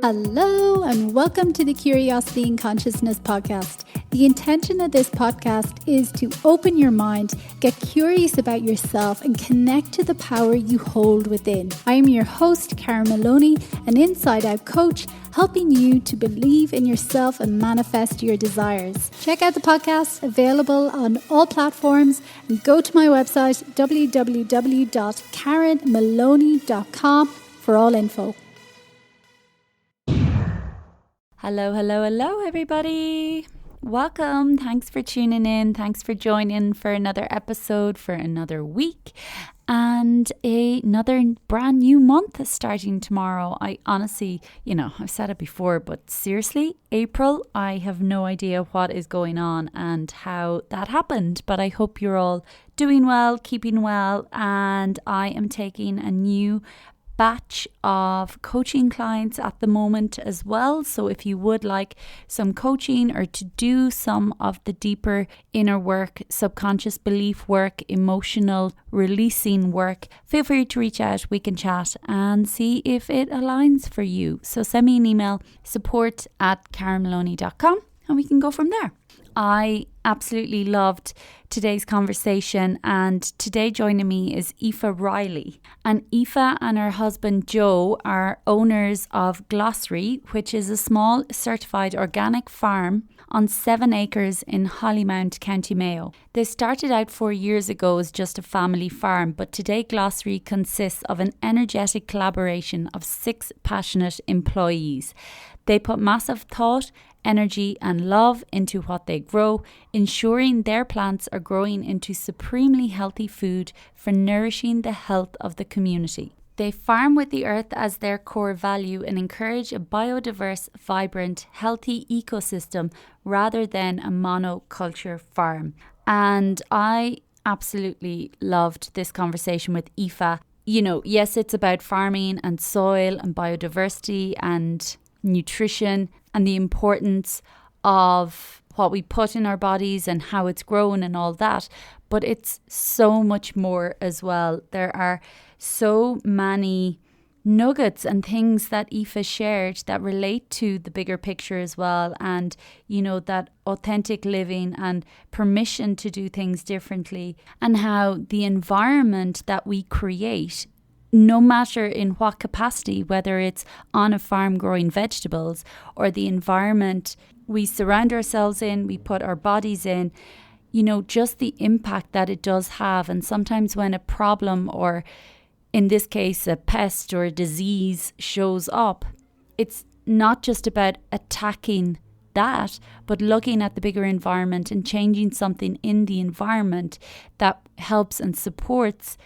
Hello and welcome to the Curiosity and Consciousness podcast. The intention of this podcast is to open your mind, get curious about yourself and connect to the power you hold within. I am your host, Karen Maloney, an inside-out coach, helping you to believe in yourself and manifest your desires. Check out the podcast, available on all platforms, and go to my website, www.karenmaloney.com for all info. Hello, everybody. Welcome. Thanks for tuning in. Thanks for joining for another episode, for another week, and another brand new month starting tomorrow. I honestly, I've said it before, but seriously, April, I have no idea what is going on and how that happened, but I hope you're all doing well, keeping well, and I am taking a new batch of coaching clients at the moment as well. So if you would like some coaching or to do some of the deeper inner work, subconscious belief work, emotional releasing work, feel free to reach out. We can chat and see if it aligns for you. So send me an email, support@karenmaloney.com, and we can go from there. I absolutely loved today's conversation, and today joining me is Aoife Reily. And Aoife and her husband Joe are owners of Glasraí, which is a small certified organic farm on 7 acres in Hollymount, County Mayo. They started out 4 years ago as just a family farm, but today Glasraí consists of an energetic collaboration of 6 passionate employees. They put massive thought, energy and love into what they grow, ensuring their plants are growing into supremely healthy food for nourishing the health of the community. They farm with the earth as their core value and encourage a biodiverse, vibrant, healthy ecosystem rather than a monoculture farm. And I absolutely loved this conversation with Aoife. Yes, it's about farming and soil and biodiversity and nutrition and the importance of what we put in our bodies and how it's grown and all that. But it's so much more as well. There are so many nuggets and things that Aoife shared that relate to the bigger picture as well. And, that authentic living and permission to do things differently, and how the environment that we create, no matter in what capacity, whether it's on a farm growing vegetables or the environment we surround ourselves in, we put our bodies in, just the impact that it does have. And sometimes when a problem, or in this case, a pest or a disease shows up, it's not just about attacking that, but looking at the bigger environment and changing something in the environment that helps and supports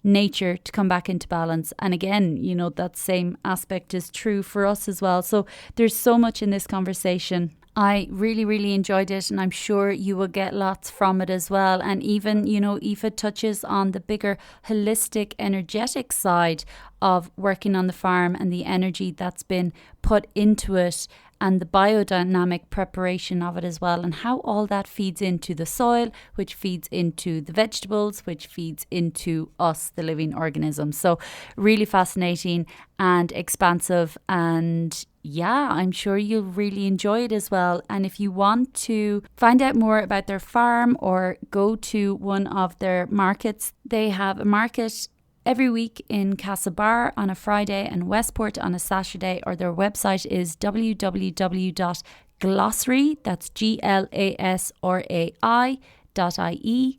nature to come back into balance. And again, that same aspect is true for us as well. So there's so much in this conversation. I really, really enjoyed it, and I'm sure you will get lots from it as well. And even, Aoife touches on the bigger holistic, energetic side of working on the farm and the energy that's been put into it, and the biodynamic preparation of it as well, and how all that feeds into the soil, which feeds into the vegetables, which feeds into us, the living organisms. So really fascinating and expansive, and yeah, I'm sure you'll really enjoy it as well. And if you want to find out more about their farm or go to one of their markets, they have a market every week in Castlebar on a Friday and Westport on a Saturday, or their website is www.glasraí, that's GLASRAI.ie,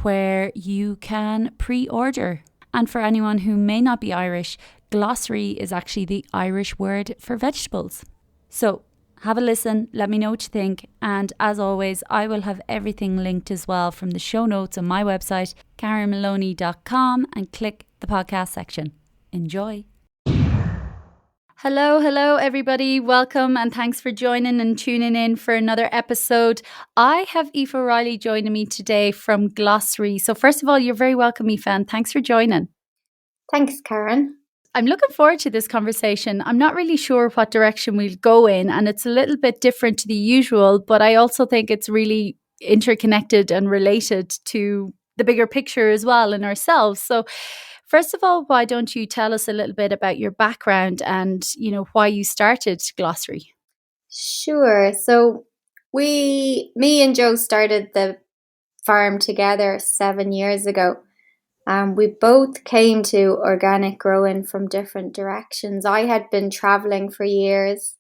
where you can pre-order. And for anyone who may not be Irish, Glasraí is actually the Irish word for vegetables. So have a listen, let me know what you think, and as always, I will have everything linked as well from the show notes on my website, karenmaloney.com, and click the podcast section. Enjoy. Hello, everybody. Welcome, and thanks for joining and tuning in for another episode. I have Aoife Reily joining me today from Glasraí. So first of all, you're very welcome, Aoife, and thanks for joining. Thanks, Karen. I'm looking forward to this conversation. I'm not really sure what direction we'll go in, and it's a little bit different to the usual, but I also think it's really interconnected and related to the bigger picture as well in ourselves. So first of all, why don't you tell us a little bit about your background and, why you started Glasraí? Sure. So me and Joe started the farm together 7 years ago. We both came to organic growing from different directions. I had been traveling for years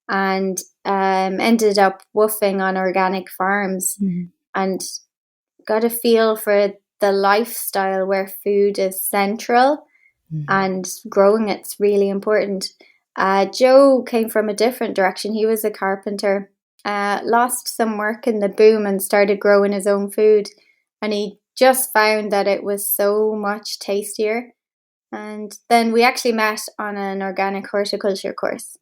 and ended up woofing on organic farms and got a feel for the lifestyle where food is central and growing it's really important. Joe came from a different direction. He was a carpenter, lost some work in the boom and started growing his own food. And he just found that it was so much tastier. And then we actually met on an organic horticulture course.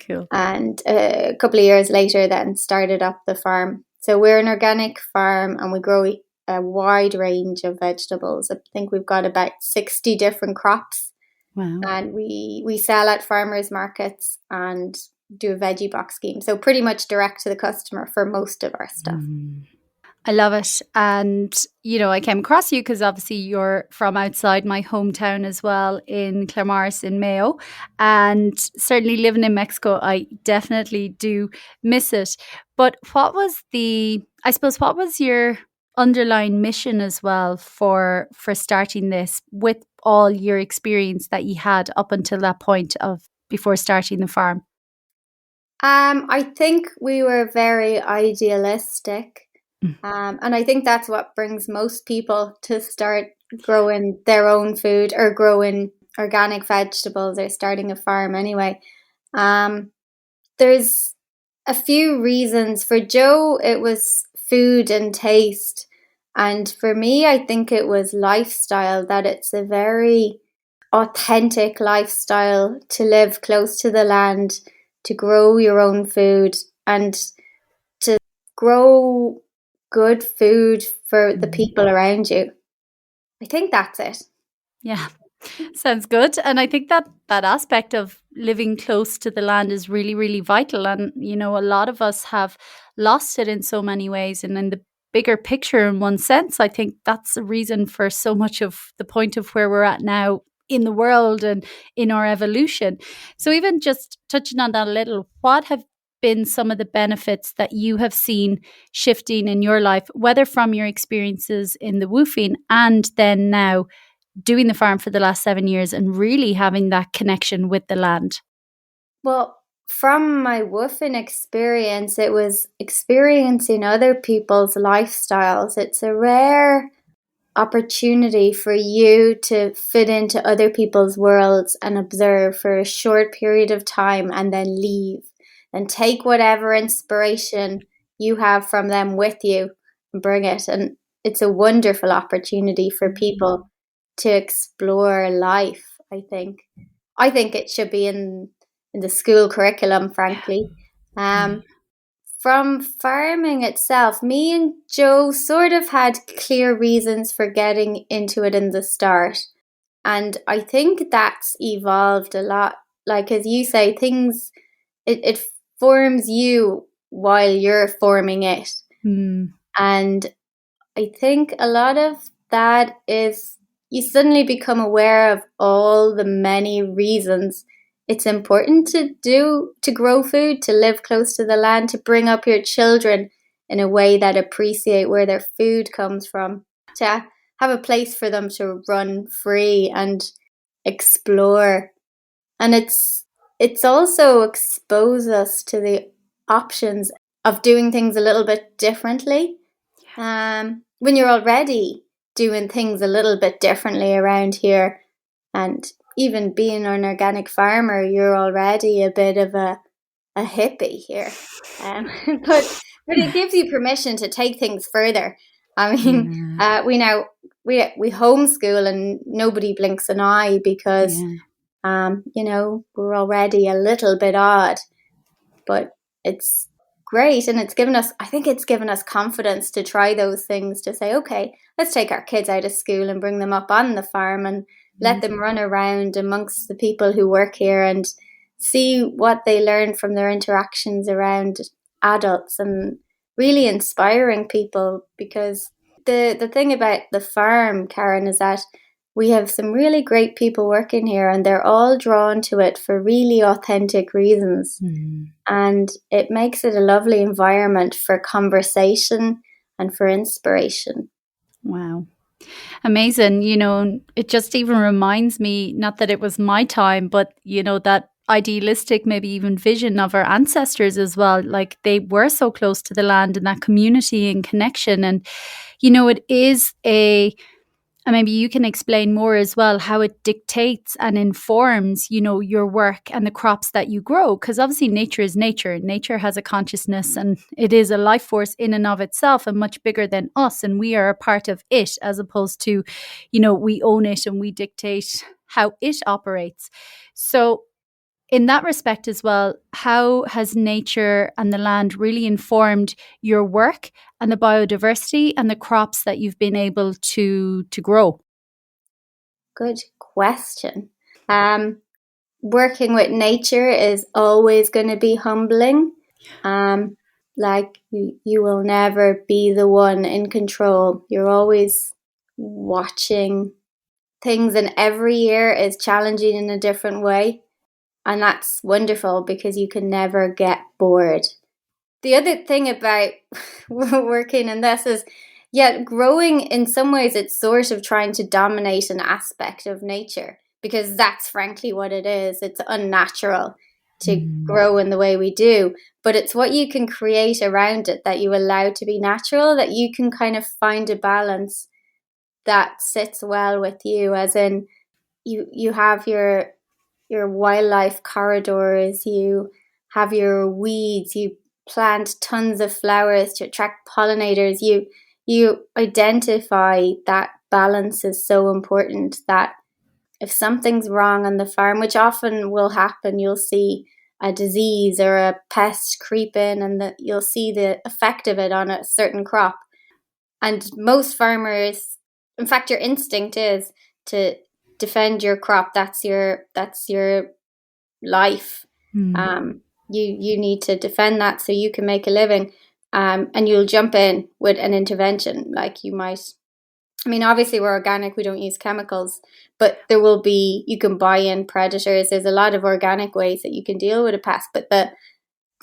Cool. And a couple of years later then started up the farm. So we're an organic farm and we grow a wide range of vegetables. I think we've got about 60 different crops. Wow. And we sell at farmers markets and do a veggie box scheme. So pretty much direct to the customer for most of our stuff. I love it. And, I came across you because obviously you're from outside my hometown as well in Claremorris in Mayo. And certainly living in Mexico, I definitely do miss it. But what was your underlying mission as well for starting this with all your experience that you had up until that point of before starting the farm? I think we were very idealistic. And I think that's what brings most people to start growing their own food or growing organic vegetables or starting a farm anyway. There's a few reasons. For Joe, it was food and taste. And for me, I think it was lifestyle, that it's a very authentic lifestyle to live close to the land, to grow your own food and to grow good food for the people around you. I think that's it. Yeah, sounds good. And I think that aspect of living close to the land is really, really vital. And, a lot of us have lost it in so many ways. And in the bigger picture, in one sense, I think that's a reason for so much of the point of where we're at now in the world and in our evolution. So even just touching on that a little, what have been some of the benefits that you have seen shifting in your life, whether from your experiences in the woofing and then now doing the farm for the last 7 years and really having that connection with the land? Well, from my woofing experience, it was experiencing other people's lifestyles. It's a rare opportunity for you to fit into other people's worlds and observe for a short period of time and then leave and take whatever inspiration you have from them with you and bring it. And it's a wonderful opportunity for people to explore life, I think. I think it should be in the school curriculum, frankly. From farming itself, me and Joe sort of had clear reasons for getting into it in the start. And I think that's evolved a lot. Like, as you say, it forms you while you're forming it. And I think a lot of that is you suddenly become aware of all the many reasons it's important to grow food, to live close to the land, to bring up your children in a way that appreciate where their food comes from, to have a place for them to run free and explore. And it's also exposed us to the options of doing things a little bit differently. When you're already doing things a little bit differently around here, and even being an organic farmer, you're already a bit of a hippie here. But it gives you permission to take things further. I mean, we homeschool and nobody blinks an eye because, we're already a little bit odd. But it's great. And I think it's given us confidence to try those things, to say, okay, let's take our kids out of school and bring them up on the farm and let them run around amongst the people who work here and see what they learn from their interactions around adults, and really inspiring people. Because the thing about the farm, Karen, is that we have some really great people working here, and they're all drawn to it for really authentic reasons. And it makes it a lovely environment for conversation and for inspiration. Wow. Amazing. It just even reminds me, not that it was my time, but, that idealistic, maybe even vision of our ancestors as well. Like, they were so close to the land and that community and connection. And, it is and maybe you can explain more as well how it dictates and informs, your work and the crops that you grow. Because obviously nature is nature. Nature has a consciousness and it is a life force in and of itself and much bigger than us. And we are a part of it, as opposed to, we own it and we dictate how it operates. So in that respect as well, how has nature and the land really informed your work and the biodiversity and the crops that you've been able to grow? Good question. Working with nature is always going to be humbling. Like you will never be the one in control. You're always watching things, and every year is challenging in a different way. And that's wonderful because you can never get bored. The other thing about working in this is, growing, in some ways, it's sort of trying to dominate an aspect of nature, because that's frankly what it is. It's unnatural to grow in the way we do, but it's what you can create around it that you allow to be natural, that you can kind of find a balance that sits well with you, as in you have your wildlife corridors, you have your weeds, you plant tons of flowers to attract pollinators, you identify that balance is so important, that if something's wrong on the farm, which often will happen, you'll see a disease or a pest creep in, and you'll see the effect of it on a certain crop. And most farmers, in fact, your instinct is to defend your crop. That's your life. You need to defend that so you can make a living. And you'll jump in with an intervention, like you might. I mean, obviously we're organic, we don't use chemicals, but you can buy in predators. There's a lot of organic ways that you can deal with a pest. But the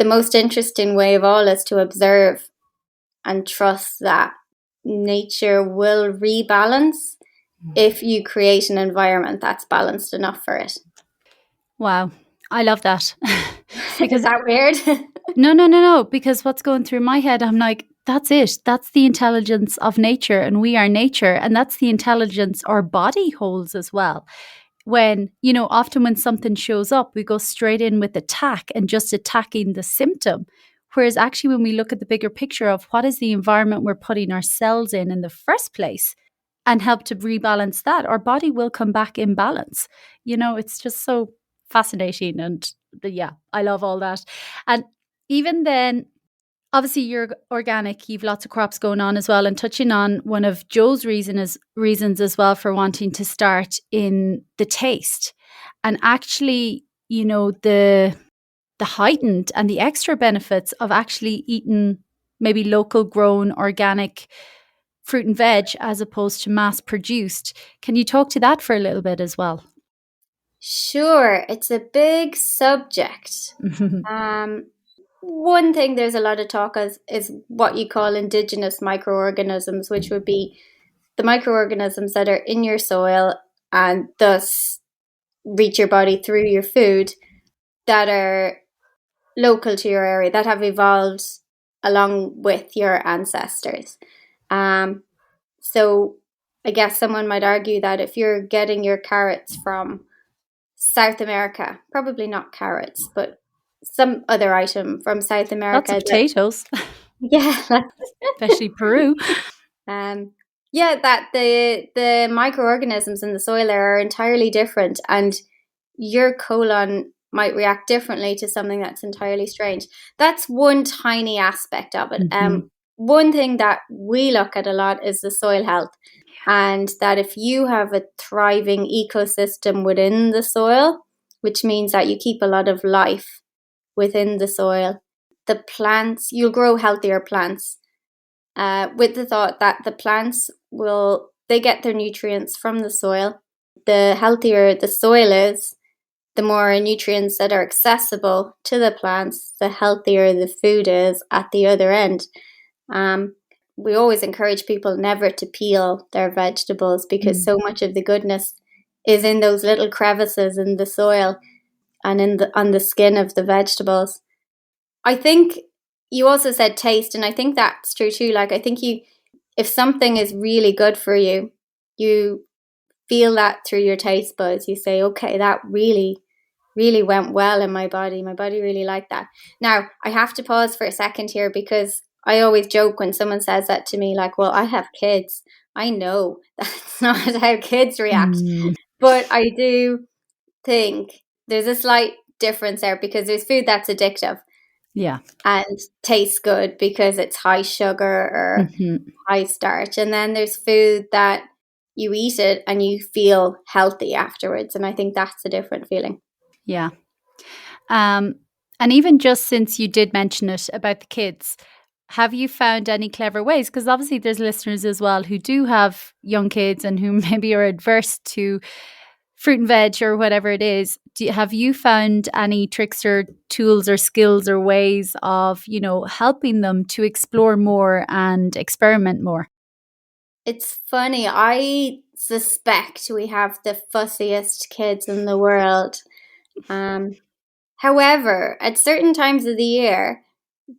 most interesting way of all is to observe and trust that nature will rebalance if you create an environment that's balanced enough for it. Wow. I love that. Because is that weird? No. Because what's going through my head, I'm like, that's it. That's the intelligence of nature, and we are nature. And that's the intelligence our body holds as well. When, often when something shows up, we go straight in with attack and just attacking the symptom. Whereas actually, when we look at the bigger picture of what is the environment we're putting ourselves in the first place, and help to rebalance that, our body will come back in balance. It's just so fascinating. And I love all that. And even then, obviously you're organic, you've lots of crops going on as well. And touching on one of Joe's reasons as well for wanting to start in the taste. And actually, the heightened and the extra benefits of actually eating maybe local grown organic fruit and veg as opposed to mass produced. Can you talk to that for a little bit as well? Sure. It's a big subject. One thing there's a lot of talk is what you call indigenous microorganisms, which would be the microorganisms that are in your soil and thus reach your body through your food, that are local to your area, that have evolved along with your ancestors. So I guess someone might argue that if you're getting your carrots from South America, probably not carrots, but some other item from South America. Lots of potatoes. Especially Peru. That the microorganisms in the soil are entirely different, and your colon might react differently to something that's entirely strange. That's one tiny aspect of it. One thing that we look at a lot is the soil health, and that if you have a thriving ecosystem within the soil, which means that you keep a lot of life within the soil, the plants, you'll grow healthier plants, with the thought that the plants they get their nutrients from the soil, the healthier the soil is, the more nutrients that are accessible to the plants, the healthier the food is at the other end. We always encourage people never to peel their vegetables because so much of the goodness is in those little crevices in the soil and on the skin of the vegetables. I think you also said taste, and I think that's true too. Like, I think if something is really good for you, you feel that through your taste buds. You say, okay, that really, really went well in my body. My body really liked that. Now, I have to pause for a second here because I always joke when someone says that to me, like, well, I have kids. I know that's not how kids react. But I do think there's a slight difference there because there's food that's addictive. Yeah. And tastes good because it's high sugar or high starch. And then there's food that you eat it and you feel healthy afterwards. And I think that's a different feeling. Yeah. And even just since you did mention it about the kids, have you found any clever ways? Because obviously there's listeners as well who do have young kids and who maybe are adverse to fruit and veg or whatever it is. Have you found any tricks or tools or skills or ways of, helping them to explore more and experiment more? It's funny. I suspect we have the fussiest kids in the world. However, at certain times of the year,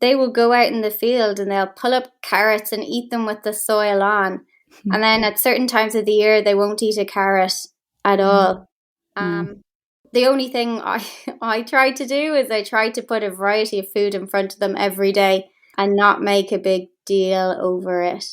they will go out in the field and they'll pull up carrots and eat them with the soil on. And then at certain times of the year, they won't eat a carrot at all. The only thing I try to do is I try to put a variety of food in front of them every day and not make a big deal over it.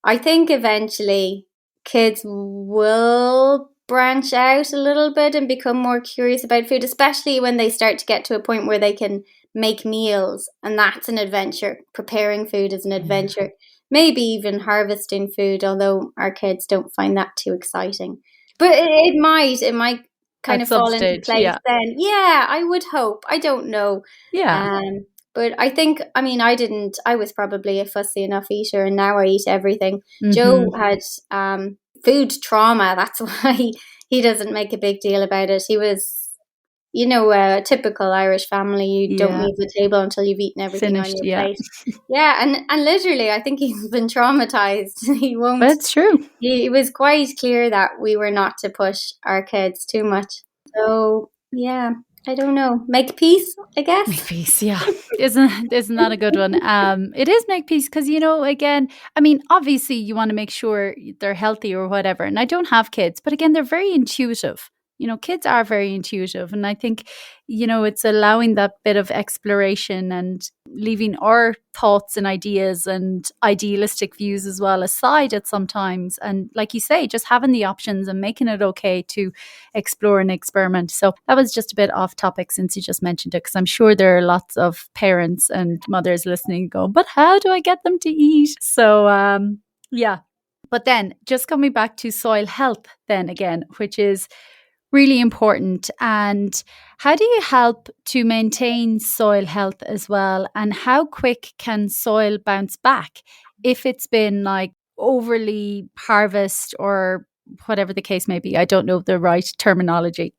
I think eventually kids will branch out a little bit and become more curious about food, especially when they start to get to a point where they can make meals, and that's an adventure. Preparing food is an adventure. Maybe even harvesting food, although our kids don't find that too exciting. But it might kind of fall into place then. Yeah, I would hope. I don't know. Yeah. But I think, I was probably a fussy enough eater and now I eat everything. Joe had food trauma. That's why he doesn't make a big deal about it. He was, a typical Irish family. You don't leave the table until you've eaten everything on your plate. Yeah, and literally, I think he's been traumatized. He won't. That's true. It was quite clear that we were not to push our kids too much. So, yeah. I don't know. Make peace, I guess. Make peace, yeah. Isn't that a good one? It is make peace because, again, obviously you want to make sure they're healthy or whatever. And I don't have kids, but again, they're very intuitive. Kids are very intuitive. And I think, it's allowing that bit of exploration and leaving our thoughts and ideas and idealistic views as well aside at sometimes. And like you say, just having the options and making it okay to explore and experiment. So that was just a bit off topic since you just mentioned it, because I'm sure there are lots of parents and mothers listening go, but how do I get them to eat? So, yeah. But then just coming back to soil health then again, which is really important. And how do you help to maintain soil health as well? And how quick can soil bounce back if it's been like overly harvest or whatever the case may be? I don't know the right terminology.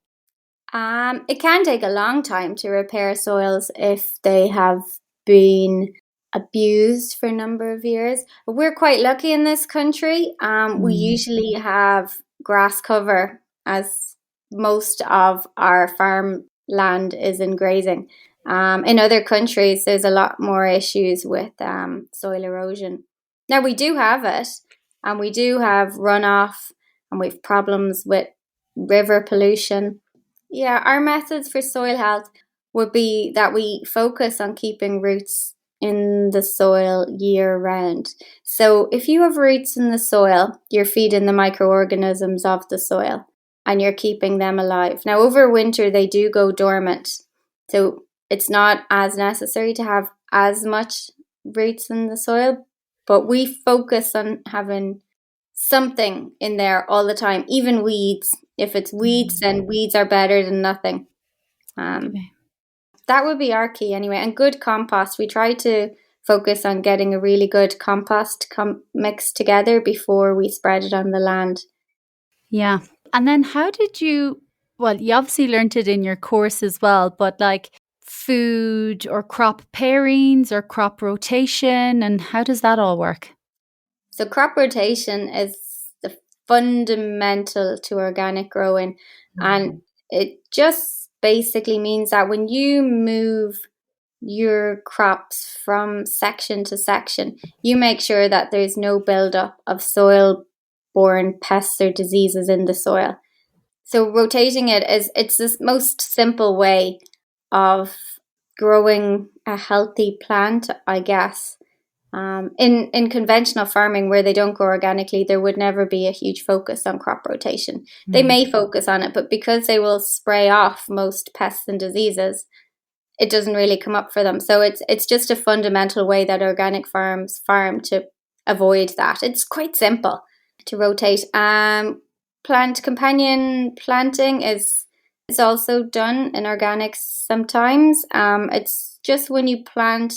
It can take a long time to repair soils if they have been abused for a number of years. We're quite lucky in this country. We usually have grass cover, as most of our farm land is in grazing. In other countries, there's a lot more issues with soil erosion. Now, we do have it, and we do have runoff, and we have problems with river pollution. Yeah, our methods for soil health would be that we focus on keeping roots in the soil year round. So if you have roots in the soil, you're feeding the microorganisms of the soil and you're keeping them alive. Now, over winter, they do go dormant. So it's not as necessary to have as much roots in the soil, but we focus on having something in there all the time, even weeds. If it's weeds, then weeds are better than nothing. That would be our key anyway. And good compost. We try to focus on getting a really good compost mix together before we spread it on the land. Yeah. And then how did you, well, you obviously learned it in your course as well, but like food or crop pairings or crop rotation, and how does that all work? So crop rotation is the fundamental to organic growing. And it just basically means that when you move your crops from section to section, you make sure that there's no buildup of soil-borne pests or diseases in the soil. So rotating it's the most simple way of growing a healthy plant, I guess. In conventional farming where they don't grow organically, there would never be a huge focus on crop rotation. They may focus on it, but because they will spray off most pests and diseases, it doesn't really come up for them. So it's just a fundamental way that organic farms farm to avoid that. It's quite simple to rotate. Plant companion planting is also done in organics sometimes. It's just when you plant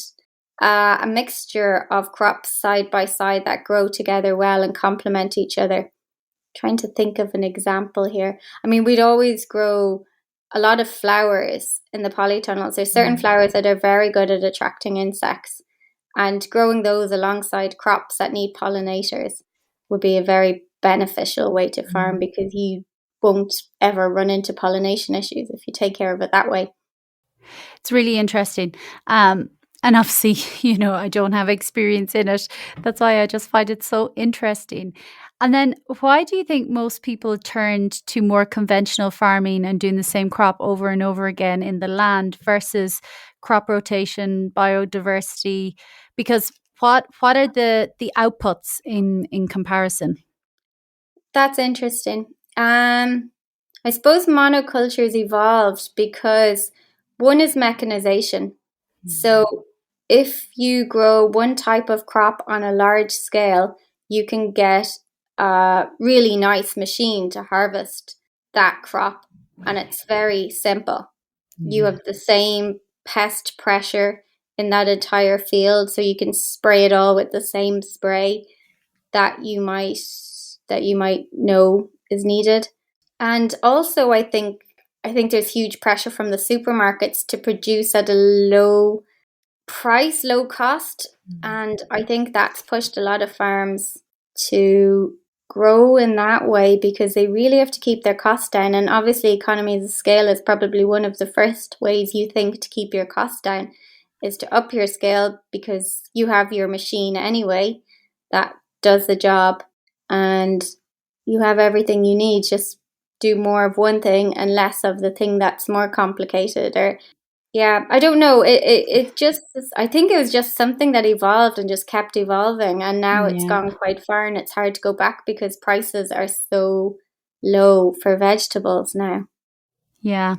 a mixture of crops side by side that grow together well and complement each other. Trying to think of an example here. I mean, we'd always grow a lot of flowers in the polytunnels. There's certain flowers that are very good at attracting insects, and growing those alongside crops that need pollinators would be a very beneficial way to farm because you won't ever run into pollination issues if you take care of it that way. It's really interesting. And obviously, I don't have experience in it. That's why I just find it so interesting. And then why do you think most people turned to more conventional farming and doing the same crop over and over again in the land versus crop rotation, biodiversity? Because what are the outputs in comparison? That's interesting. I suppose monocultures evolved because one is mechanization. So if you grow one type of crop on a large scale, you can get a really nice machine to harvest that crop. And it's very simple. You have the same pest pressure in that entire field, so you can spray it all with the same spray that you might know is needed. And also I think there's huge pressure from the supermarkets to produce at a low price, low cost. And I think that's pushed a lot of farms to grow in that way because they really have to keep their costs down. And obviously economies of scale is probably one of the first ways you think to keep your costs down, is to up your scale because you have your machine anyway that does the job and you have everything you need. Just do more of one thing and less of the thing that's more complicated. Or yeah, I don't know. It just, I think it was just something that evolved and just kept evolving. And now it's Yeah. gone quite far and it's hard to go back because prices are so low for vegetables now. Yeah.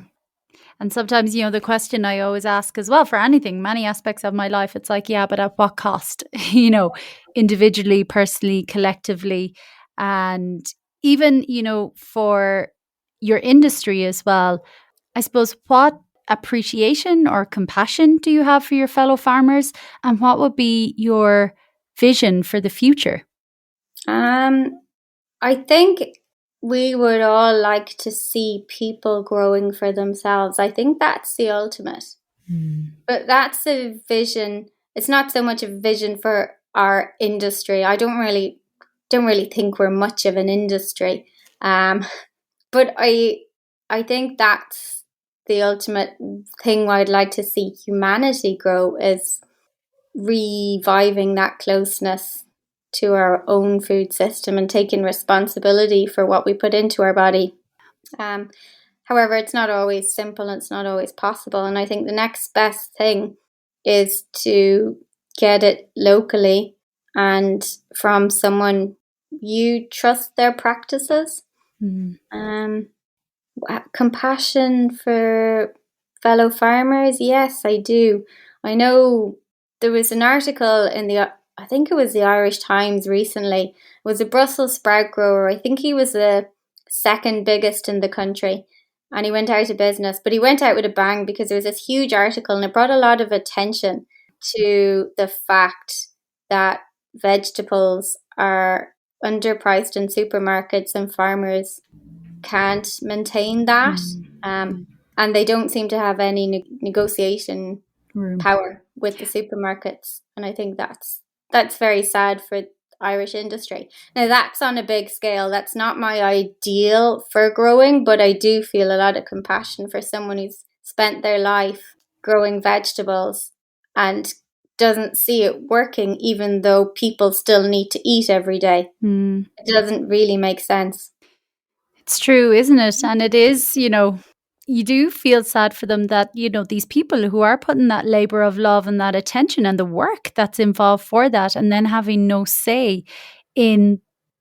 And sometimes, the question I always ask as well for anything, many aspects of my life, it's like, yeah, but at what cost? Individually, personally, collectively, and even, for your industry as well. I suppose, what appreciation or compassion do you have for your fellow farmers? And what would be your vision for the future? I think we would all like to see people growing for themselves. I think that's the ultimate. But that's a vision. It's not so much a vision for our industry. I don't really think we're much of an industry. But I think that's the ultimate thing I'd like to see humanity grow, is reviving that closeness to our own food system and taking responsibility for what we put into our body. However, it's not always simple and it's not always possible. And I think the next best thing is to get it locally and from someone you trust their practices. Compassion for fellow farmers, yes, I do. I know there was an article in I think it was the Irish Times recently. It was a Brussels sprout grower. I think he was the second biggest in the country and he went out of business, but he went out with a bang because there was this huge article and it brought a lot of attention to the fact that vegetables are underpriced in supermarkets and farmers can't maintain that. And they don't seem to have any negotiation power with the supermarkets. And I think that's very sad for Irish industry. Now that's on a big scale. That's not my ideal for growing, but I do feel a lot of compassion for someone who's spent their life growing vegetables and doesn't see it working, even though people still need to eat every day. It doesn't really make sense. It's true, isn't it? And it is, you know, you do feel sad for them that, you know, these people who are putting that labor of love and that attention and the work that's involved for that, and then having no say in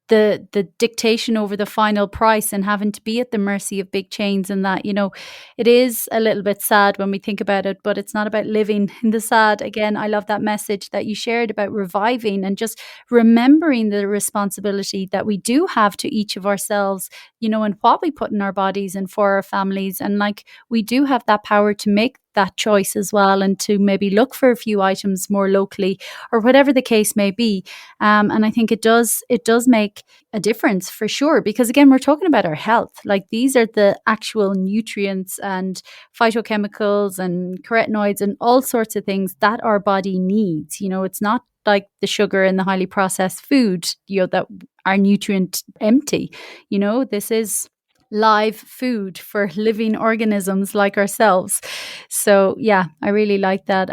the dictation over the final price and having to be at the mercy of big chains, and that, you know, it is a little bit sad when we think about it, but it's not about living in the sad. Again, I love that message that you shared about reviving and just remembering the responsibility that we do have to each of ourselves, you know, and what we put in our bodies and for our families. And like, we do have that power to make that choice as well, and to maybe look for a few items more locally or whatever the case may be. And I think it does make a difference for sure, because again, we're talking about our health. Like, these are the actual nutrients and phytochemicals and carotenoids and all sorts of things that our body needs. You know, it's not like the sugar and the highly processed food, you know, that are nutrient empty. You know, this is live food for living organisms like ourselves. So yeah, I really like that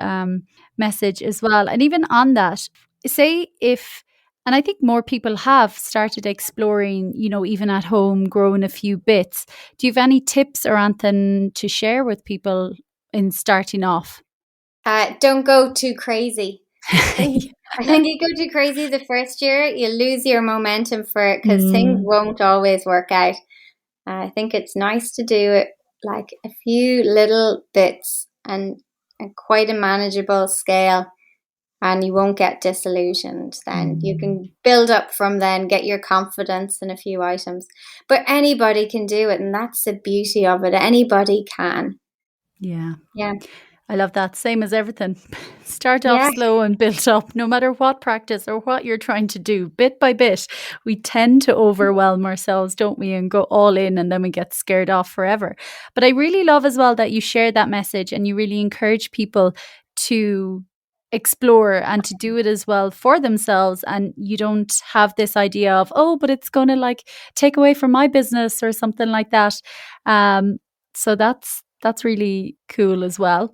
message as well. And even on that, say if, and I think more people have started exploring, you know, even at home, growing a few bits. Do you have any tips or anything to share with people in starting off? Don't go too crazy. I think you go too crazy the first year, you lose your momentum for it, because things won't always work out. I think it's nice to do it like a few little bits and quite a manageable scale, and you won't get disillusioned. Then you can build up from then, get your confidence in a few items. But anybody can do it, and that's the beauty of it. Anybody can. Yeah. Yeah. I love that. Same as everything. Start off slow and build up, no matter what practice or what you're trying to do. Bit by bit, we tend to overwhelm ourselves, don't we? And go all in, and then we get scared off forever. But I really love as well that you shared that message and you really encourage people to explore and to do it as well for themselves. And you don't have this idea of, oh, but it's going to like take away from my business or something like that. So that's really cool as well.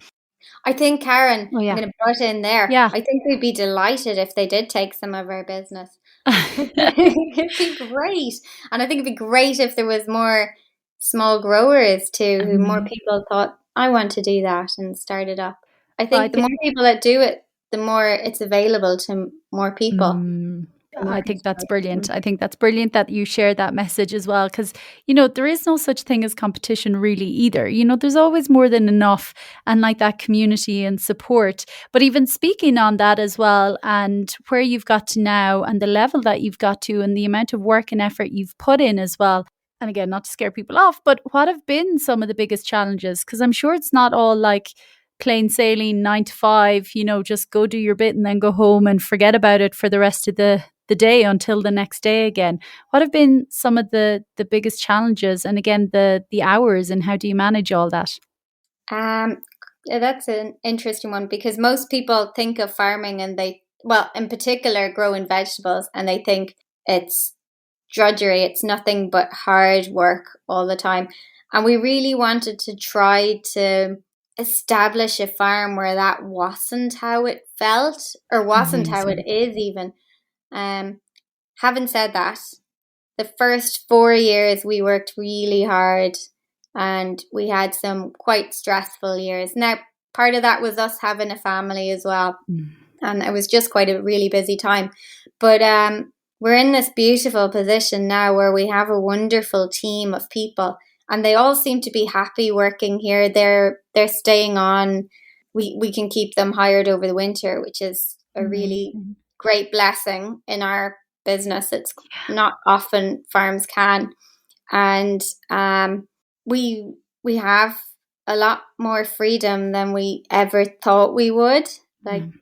I think, Karen, Oh, yeah. I'm going to butt in there. Yeah. I think we'd be delighted if they did take some of our business. It'd be great. And I think it'd be great if there was more small growers too, who more people thought, I want to do that, and start it up. I think the more people that do it, the more it's available to more people. I think that's brilliant. I think that's brilliant that you share that message as well, because, you know, there is no such thing as competition really either. You know, there's always more than enough, and like that community and support. But even speaking on that as well, and where you've got to now and the level that you've got to and the amount of work and effort you've put in as well. And again, not to scare people off, but what have been some of the biggest challenges? Because I'm sure it's not all like plain sailing 9 to 5, you know, just go do your bit and then go home and forget about it for the rest of the day until the next day again. What have been some of the biggest challenges, and again the hours, and how do you manage all that? That's an interesting one, because most people think of farming and in particular growing vegetables, and they think it's drudgery, it's nothing but hard work all the time. And we really wanted to try to establish a farm where that wasn't how it felt, or wasn't how it is even. Having said that, the first 4 years we worked really hard, and we had some quite stressful years. Now, part of that was us having a family as well. And it was just quite a really busy time. But we're in this beautiful position now where we have a wonderful team of people, and they all seem to be happy working here. They're staying on. We can keep them hired over the winter, which is a really great blessing in our business. It's not often farms can. And we have a lot more freedom than we ever thought we would,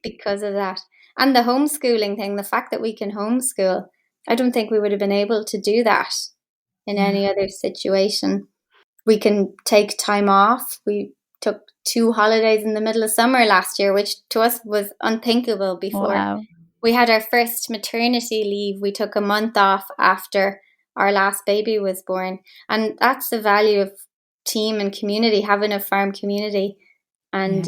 because of that. And the homeschooling thing, the fact that we can homeschool, I don't think we would have been able to do that in any other situation. We can take time off. We took 2 holidays in the middle of summer last year, which to us was unthinkable before. Wow. We had our first maternity leave. We took a month off after our last baby was born. And that's the value of team and community, having a farm community. And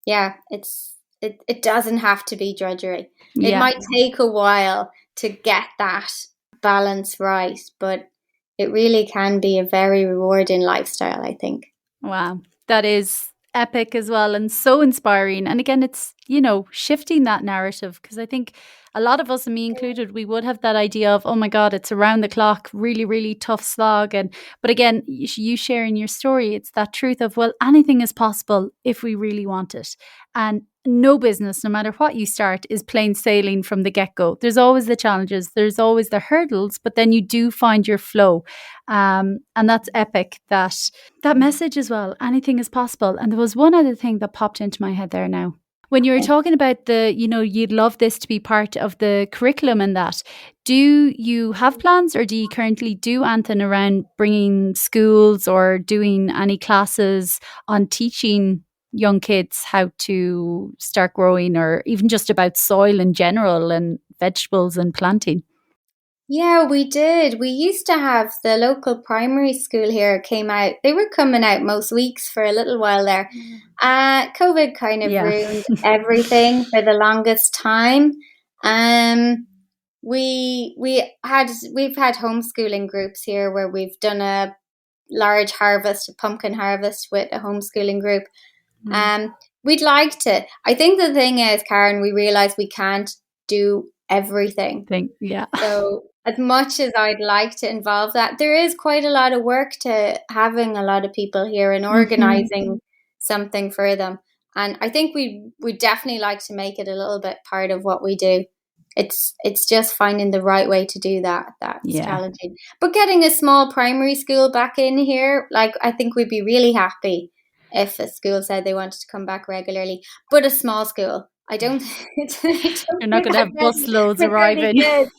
it doesn't have to be drudgery. It might take a while to get that balance right, but it really can be a very rewarding lifestyle, I think. Wow. That is epic as well, and so inspiring. And again, it's, shifting that narrative, because I think a lot of us, and me included, we would have that idea of, oh my God, it's around the clock, really, really tough slog. But again, you sharing your story, it's that truth of, well, anything is possible if we really want it. And no business, no matter what you start, is plain sailing from the get-go. There's always the challenges, there's always the hurdles, but then you do find your flow. And that's epic, that message as well. Anything is possible. And there was one other thing that popped into my head there now. When you were talking about you'd love this to be part of the curriculum and that, do you have plans, or do you currently do anything around bringing schools or doing any classes on teaching young kids how to start growing, or even just about soil in general and vegetables and planting? Yeah, we did. We used to have the local primary school here came out. They were coming out most weeks for a little while there. COVID kind of ruined everything for the longest time. We've had homeschooling groups here where we've done a large harvest, a pumpkin harvest with a homeschooling group. We'd like to. I think the thing is, Karen, we realize we can't do everything. So as much as I'd like to involve that, there is quite a lot of work to having a lot of people here and organizing something for them. And I think we'd definitely like to make it a little bit part of what we do. It's just finding the right way to do that. That's challenging. But getting a small primary school back in here, I think we'd be really happy if a school said they wanted to come back regularly. But a small school, I don't. You're not going to have bus loads arriving. Yes.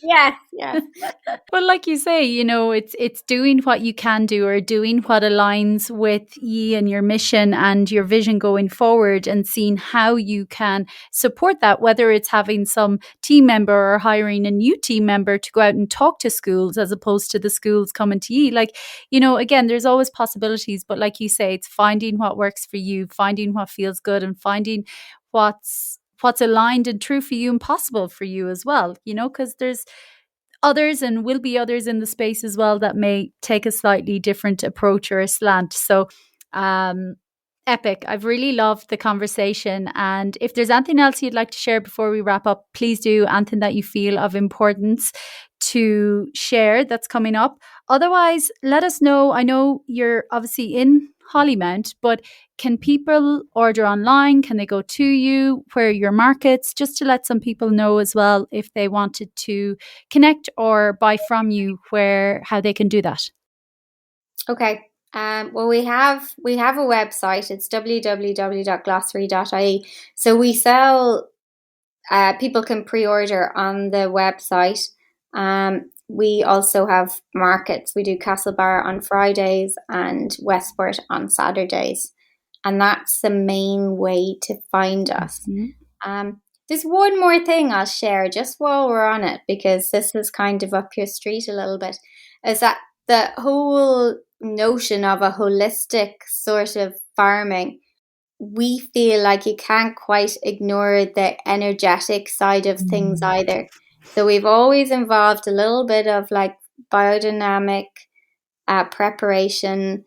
Well, like you say, it's doing what you can do, or doing what aligns with you and your mission and your vision going forward, and seeing how you can support that, whether it's having some team member or hiring a new team member to go out and talk to schools as opposed to the schools coming to you. Again, there's always possibilities, but like you say, it's finding what works for you, finding what feels good, and finding what's aligned and true for you and possible for you as well, because there's others, and will be others in the space as well, that may take a slightly different approach or a slant. So epic. I've really loved the conversation. And if there's anything else you'd like to share before we wrap up, please do. Anything that you feel of importance to share that's coming up. Otherwise, let us know. I know you're obviously in Hollymount, but can people order online? Can they go to you? Where are your markets? Just to let some people know as well, if they wanted to connect or buy from you, how they can do that. Okay. Well, we have a website. It's www.glasraí.ie. So we sell. People can pre-order on the website. We also have markets. We do Castlebar on Fridays and Westport on Saturdays. And that's the main way to find us. There's one more thing I'll share just while we're on it, because this is kind of up your street a little bit, is that the whole notion of a holistic sort of farming, we feel like you can't quite ignore the energetic side of things either. So we've always involved a little bit of biodynamic preparation,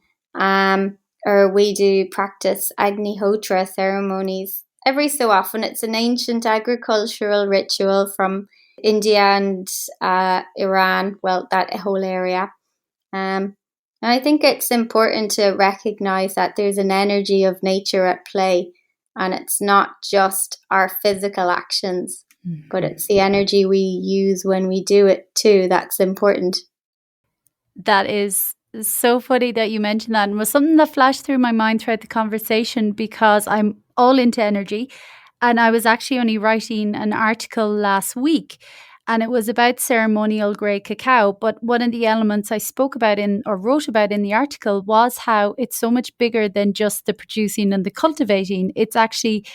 or we do practice Agnihotra ceremonies. Every so often, it's an ancient agricultural ritual from India and Iran, well, that whole area. And I think it's important to recognize that there's an energy of nature at play, and it's not just our physical actions, but it's the energy we use when we do it too that's important. That is so funny that you mentioned that, and was something that flashed through my mind throughout the conversation, because I'm all into energy, and I was actually only writing an article last week, and it was about ceremonial grade cacao. But one of the elements I spoke about or wrote about in the article was how it's so much bigger than just the producing and the cultivating. It's actually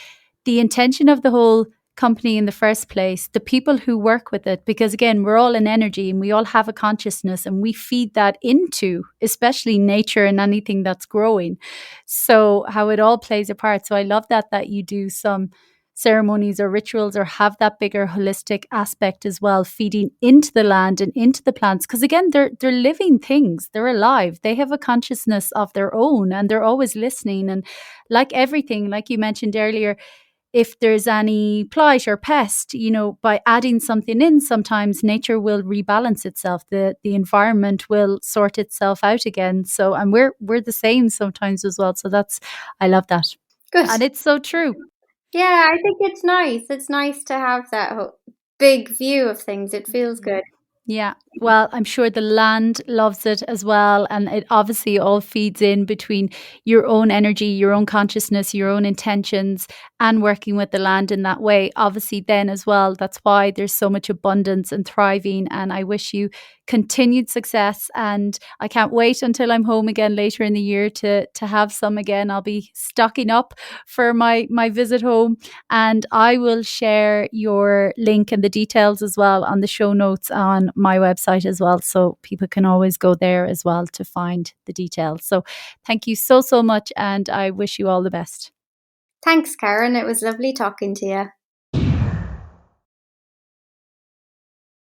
the intention of the whole company in the first place, the people who work with it, because again, we're all in energy and we all have a consciousness, and we feed that into especially nature and anything that's growing. So how it all plays a part. So I love that you do some ceremonies or rituals or have that bigger holistic aspect as well, feeding into the land and into the plants, because again, they're living things, they're alive, they have a consciousness of their own, and they're always listening. And like everything, like you mentioned earlier, if there's any blight or pest, by adding something in, sometimes nature will rebalance itself. The environment will sort itself out again. So, and we're the same sometimes as well. So I love that. Good. And it's so true. Yeah, I think it's nice. It's nice to have that big view of things. It feels good. Yeah. Well, I'm sure the land loves it as well. And it obviously all feeds in between your own energy, your own consciousness, your own intentions, and working with the land in that way. Obviously, then as well, that's why there's so much abundance and thriving. And I wish you continued success. And I can't wait until I'm home again later in the year to have some again. I'll be stocking up for my visit home. And I will share your link and the details as well on the show notes on my website as well. So people can always go there as well to find the details. So thank you so much. And I wish you all the best. Thanks, Karen. It was lovely talking to you.